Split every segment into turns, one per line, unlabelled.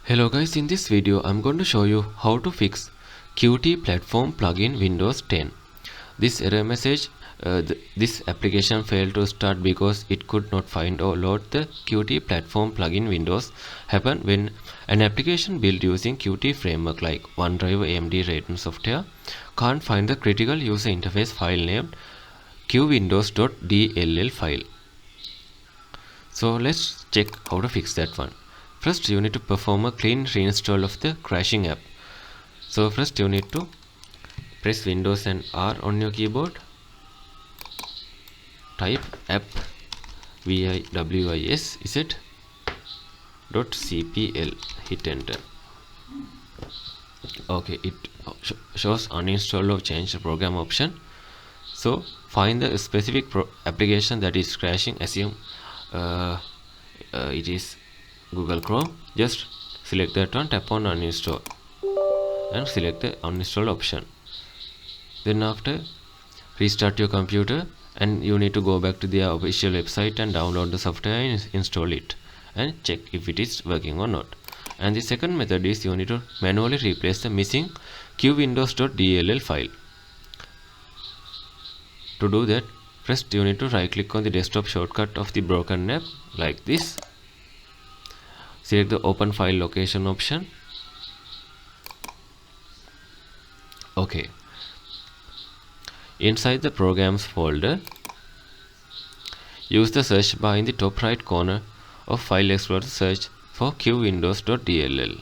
Hello guys, in this video I'm going to show you how to fix Qt platform plugin Windows 10. This error message, this application failed to start because it could not find or load the Qt platform plugin Windows happen when an application built using Qt framework like OneDrive AMD Raiden software can't find the critical user interface file named qwindows.dll file. So let's check how to fix that one. First you need to perform a clean reinstall of the crashing app. So first you need to press Windows and R on your keyboard, type app .cpl, hit enter. Okay, it shows uninstall or change the program option. So find the specific application that is crashing. Assume it is Google Chrome. Just select that one, tap on uninstall and select the uninstall option. Then after, restart your computer and you need to go back to the official website and download the software and install it and check if it is working or not. And the second method is you need to manually replace the missing qwindows.dll file. To do that, first you need to right click on the desktop shortcut of the broken app like this. Select the open file location option. Okay. Inside the programs folder, use the search bar in the top right corner of File Explorer to search for qwindows.dll.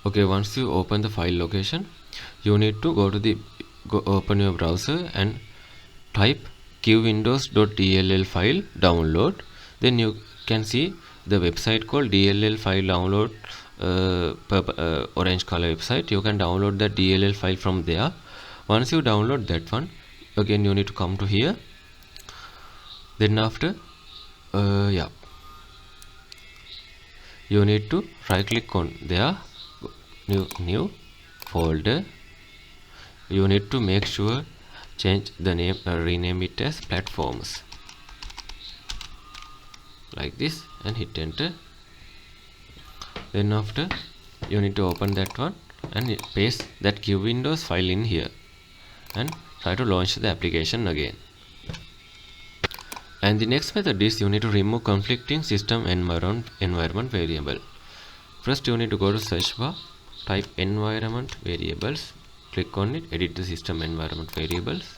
Okay, once you open the file location, you need to open your browser and type qwindows.dll file download. Then you can see the website called DLL file download, orange color website. You can download the DLL file from there. Once you download that one, again you need to come to here. Then after, you need to right click on there, new folder. You need to make sure change the name, rename it as platforms like this and hit enter. Then after, you need to open that one and paste that qwindows file in here and try to launch the application again. And the next method is you need to remove conflicting system environment variable. First you need to go to search bar, type environment variables, click on it, edit the system environment variables.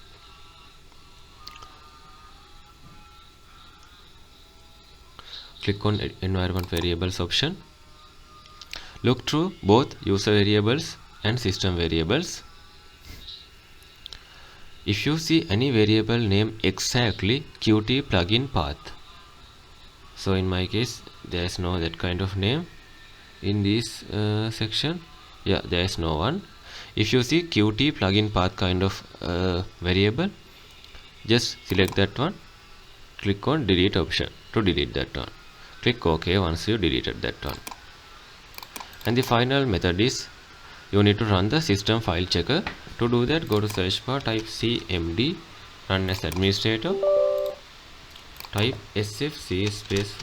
Click on environment variables option. Look through both user variables and system variables. If you see any variable name exactly Qt plugin path, so in my case there is no that kind of name in this section. Yeah, there is no one. If you see Qt plugin path kind of variable, just select that one, click on delete option to delete that one. Click OK once you deleted that one. And the final method is you need to run the system file checker. To do that, go to search bar, type cmd, run as administrator, type sfc space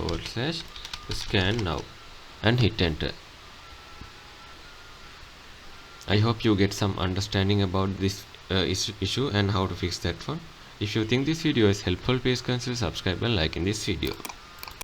/ scan now and hit enter. I hope you get some understanding about this issue and how to fix that one. If you think this video is helpful, please consider subscribe and liking this video.